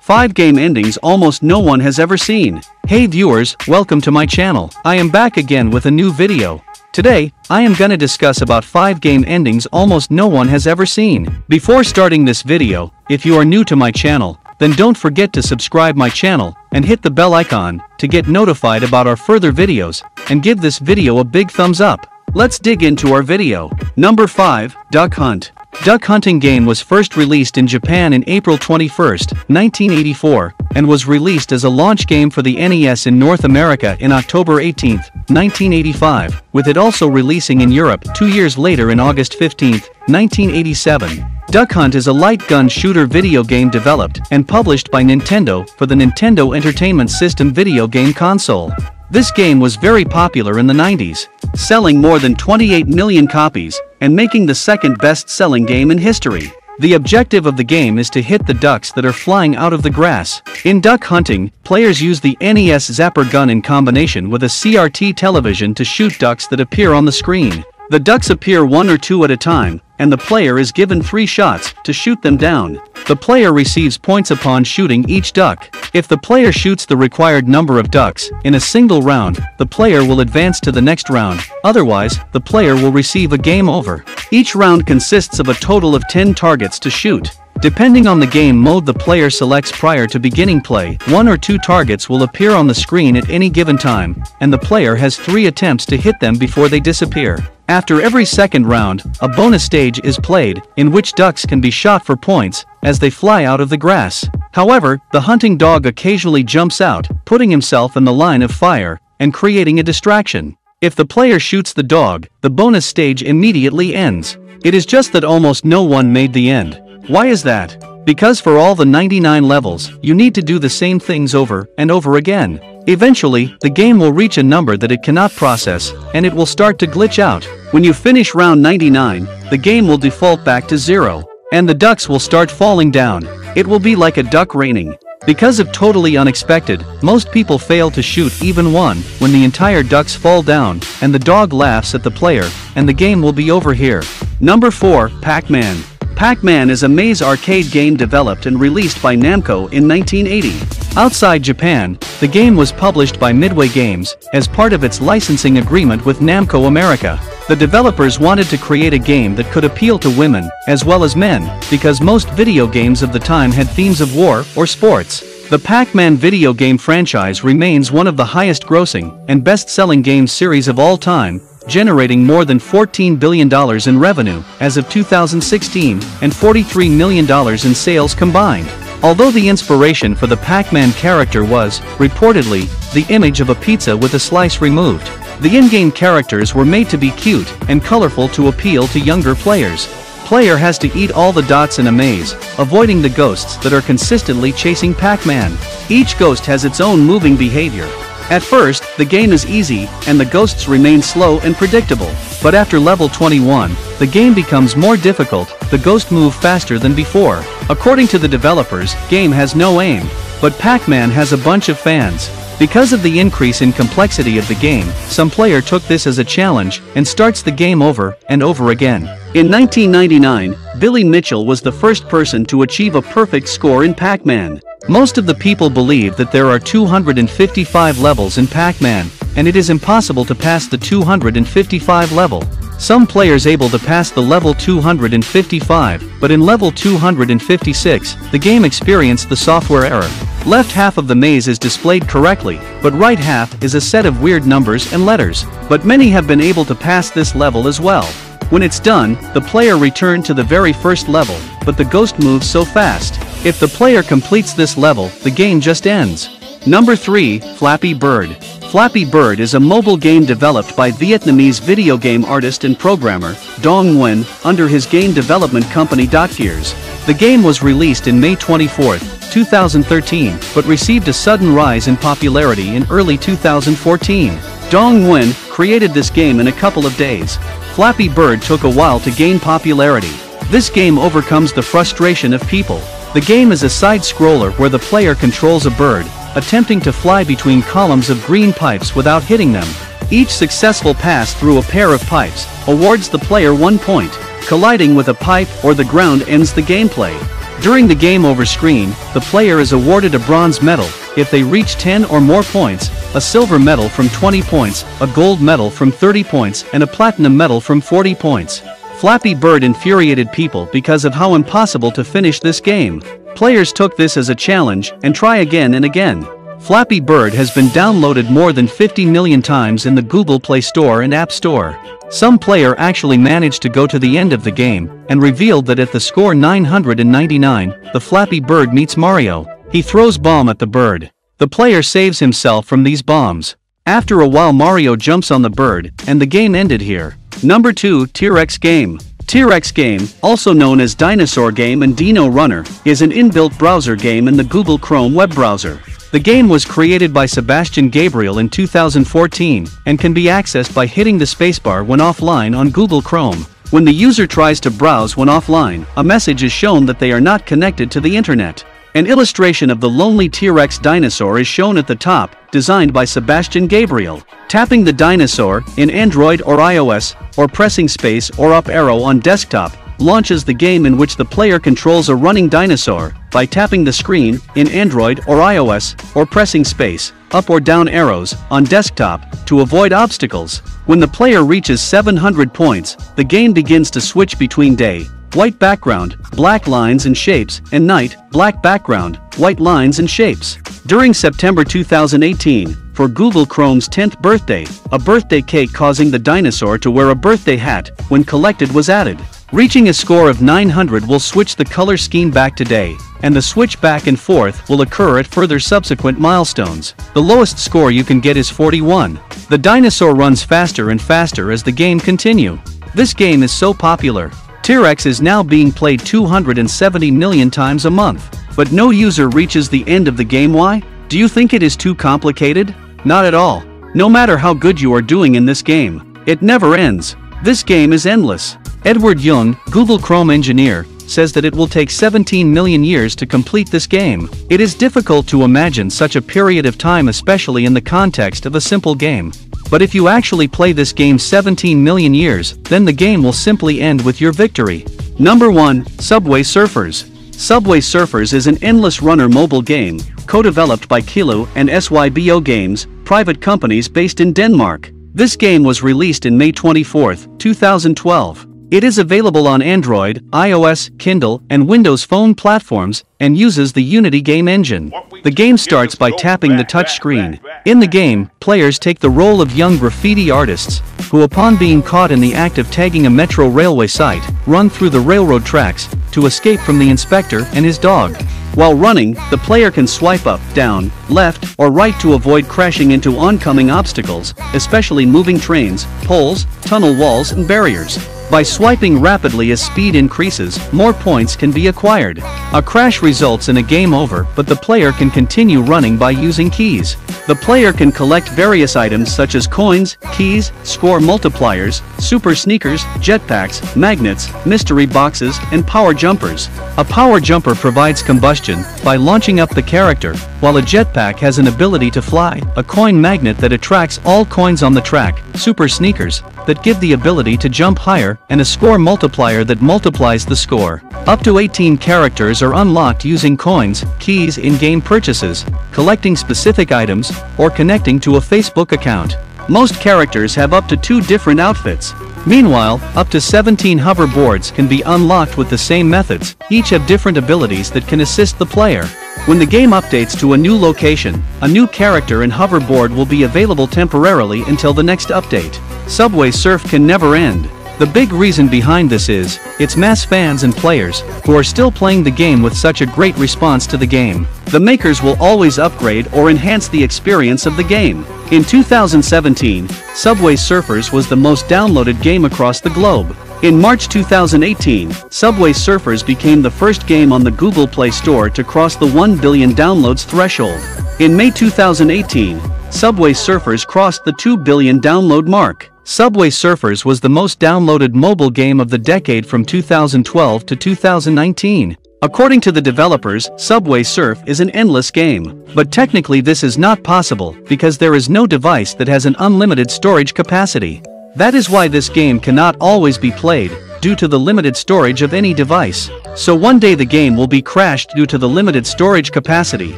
5 game endings almost no one has ever seen. Hey viewers, welcome to my channel. I am back again with a new video. Today, I am gonna discuss about 5 game endings almost no one has ever seen. Before starting this video, if you are new to my channel, then don't forget to subscribe my channel and hit the bell icon to get notified about our further videos, and give this video a big thumbs up. Let's dig into our video. Number 5, Duck Hunt. Duck hunting game was first released in Japan in April 21, 1984, and was released as a launch game for the NES in North America in October 18, 1985, with it also releasing in Europe 2 years later in August 15, 1987. Duck Hunt is a light gun shooter video game developed and published by Nintendo for the Nintendo Entertainment System video game console. This game was very popular in the 90s, selling more than 28 million copies, and making the second best-selling game in history. The objective of the game is to hit the ducks that are flying out of the grass. In duck hunting, players use the NES Zapper gun in combination with a CRT television to shoot ducks that appear on the screen. The ducks appear 1 or 2 at a time, and the player is given 3 shots to shoot them down. The player receives points upon shooting each duck. If the player shoots the required number of ducks in a single round, the player will advance to the next round, otherwise, the player will receive a game over. Each round consists of a total of 10 targets to shoot. Depending on the game mode the player selects prior to beginning play, 1 or 2 targets will appear on the screen at any given time, and the player has 3 attempts to hit them before they disappear. After every second round, a bonus stage is played, in which ducks can be shot for points as they fly out of the grass. However, the hunting dog occasionally jumps out, putting himself in the line of fire, and creating a distraction. If the player shoots the dog, the bonus stage immediately ends. It is just that almost no one made the end. Why is that? Because for all the 99 levels, you need to do the same things over and over again. Eventually, the game will reach a number that it cannot process, and it will start to glitch out. When you finish round 99, the game will default back to 0, and the ducks will start falling down. It will be like a duck raining. Because of totally unexpected, most people fail to shoot even one when the entire ducks fall down, and the dog laughs at the player, and the game will be over here. Number 4, PacMan. PacMan is a maze arcade game developed and released by Namco in 1980. Outside Japan, the game was published by Midway Games as part of its licensing agreement with Namco America. The developers wanted to create a game that could appeal to women as well as men, because most video games of the time had themes of war or sports. The PacMan video game franchise remains one of the highest-grossing and best-selling game series of all time, generating more than $14 billion in revenue as of 2016 and $43 million in sales combined. Although the inspiration for the PacMan character was, reportedly, the image of a pizza with a slice removed, the in-game characters were made to be cute and colorful to appeal to younger players. Player has to eat all the dots in a maze, avoiding the ghosts that are consistently chasing PacMan. Each ghost has its own moving behavior. At first, the game is easy, and the ghosts remain slow and predictable. But after level 21, the game becomes more difficult, the ghosts move faster than before. According to the developers, game has no aim, but PacMan has a bunch of fans. Because of the increase in complexity of the game, some player took this as a challenge and starts the game over and over again. In 1999, Billy Mitchell was the first person to achieve a perfect score in PacMan. Most of the people believe that there are 255 levels in PacMan, and it is impossible to pass the 255 level. Some players able to pass the level 255, but in level 256, the game experienced the software error. Left half of the maze is displayed correctly, but right half is a set of weird numbers and letters. But many have been able to pass this level as well. When it's done, the player returned to the very first level, but the ghost moves so fast. If the player completes this level, the game just ends. Number 3, FlappyBird. FlappyBird is a mobile game developed by Vietnamese video game artist and programmer, Dong Nguyen, under his game development company Dotgears. The game was released in May 24, 2013, but received a sudden rise in popularity in early 2014. Dong Nguyen created this game in a couple of days. FlappyBird took a while to gain popularity. This game overcomes the frustration of people. The game is a side-scroller where the player controls a bird, attempting to fly between columns of green pipes without hitting them. Each successful pass through a pair of pipes awards the player 1 point. Colliding with a pipe or the ground ends the gameplay. During the game over screen, the player is awarded a bronze medal if they reach 10 or more points, a silver medal from 20 points, a gold medal from 30 points, and a platinum medal from 40 points. Flappy Bird infuriated people because of how impossible to finish this game. Players took this as a challenge and try again and again. Flappy Bird has been downloaded more than 50 million times in the Google Play Store and App Store. Some player actually managed to go to the end of the game and revealed that at the score 999, the Flappy Bird meets Mario. He throws bomb at the bird. The player saves himself from these bombs. After a while Mario jumps on the bird, and the game ended here. Number 2, TRex Game. TRex Game, also known as Dinosaur Game and Dino Runner, is an inbuilt browser game in the Google Chrome web browser. The game was created by Sebastian Gabriel in 2014 and can be accessed by hitting the spacebar when offline on Google Chrome. When the user tries to browse when offline, a message is shown that they are not connected to the internet. An illustration of the lonely T-Rex dinosaur is shown at the top, designed by Sebastian Gabriel. Tapping the dinosaur in Android or iOS, or pressing space or up arrow on desktop, launches the game in which the player controls a running dinosaur by tapping the screen in Android or iOS, or pressing space, up or down arrows on desktop to avoid obstacles. When the player reaches 700 points, the game begins to switch between day, white background, black lines and shapes, and night, black background, white lines and shapes. During September 2018, for Google Chrome's 10th birthday, a birthday cake causing the dinosaur to wear a birthday hat when collected was added. Reaching a score of 900 will switch the color scheme back to day, and the switch back and forth will occur at further subsequent milestones. The lowest score you can get is 41. The dinosaur runs faster and faster as the game continues. This game is so popular. TRex is now being played 270 million times a month. But no user reaches the end of the game. Why? Do you think it is too complicated? Not at all. No matter how good you are doing in this game, it never ends. This game is endless. Edward Young, Google Chrome engineer, says that it will take 17 million years to complete this game. It is difficult to imagine such a period of time, especially in the context of a simple game. But if you actually play this game 17 million years, then the game will simply end with your victory. Number 1, Subway Surfers. Subway Surfers is an endless runner mobile game, co-developed by Kilo and SYBO Games, private companies based in Denmark. This game was released in May 24, 2012. It is available on Android, iOS, Kindle, and Windows Phone platforms, and uses the Unity game engine. The game starts by tapping the touch screen. In the game, players take the role of young graffiti artists, who upon being caught in the act of tagging a metro railway site, run through the railroad tracks, to escape from the inspector and his dog. While running, the player can swipe up, down, left, or right to avoid crashing into oncoming obstacles, especially moving trains, poles, tunnel walls, and barriers. By swiping rapidly as speed increases, more points can be acquired. A crash results in a game over, but the player can continue running by using keys. The player can collect various items such as coins, keys, score multipliers, super sneakers, jetpacks, magnets, mystery boxes, and power jumpers. A power jumper provides combustion by launching up the character, while a jetpack has an ability to fly, a coin magnet that attracts all coins on the track, super sneakers that give the ability to jump higher, and a score multiplier that multiplies the score. Up to 18 characters are unlocked using coins, keys, in-game purchases, collecting specific items, or connecting to a Facebook account. Most characters have up to 2 different outfits. Meanwhile, up to 17 hoverboards can be unlocked with the same methods. Each have different abilities that can assist the player. When the game updates to a new location, a new character and hoverboard will be available temporarily until the next update. Subway Surf can never end. The big reason behind this is its mass fans and players who are still playing the game with such a great response to the game. The makers will always upgrade or enhance the experience of the game. In 2017, Subway Surfers was the most downloaded game across the globe. In March 2018, Subway Surfers became the first game on the Google Play Store to cross the 1 billion downloads threshold. In May 2018, Subway Surfers crossed the 2 billion download mark. Subway Surfers was the most downloaded mobile game of the decade from 2012 to 2019. According to the developers, Subway Surf is an endless game. But technically this is not possible because there is no device that has an unlimited storage capacity. That is why this game cannot always be played. due to the limited storage of any device. So one day the game will be crashed due to the limited storage capacity,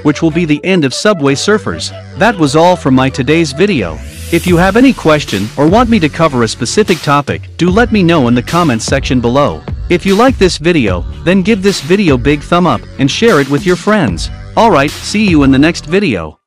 which will be the end of Subway Surfers. That was all from my today's video. If you have any question or want me to cover a specific topic, do let me know in the comments section below. If you like this video, then give this video big thumb up and share it with your friends. Alright, see you in the next video.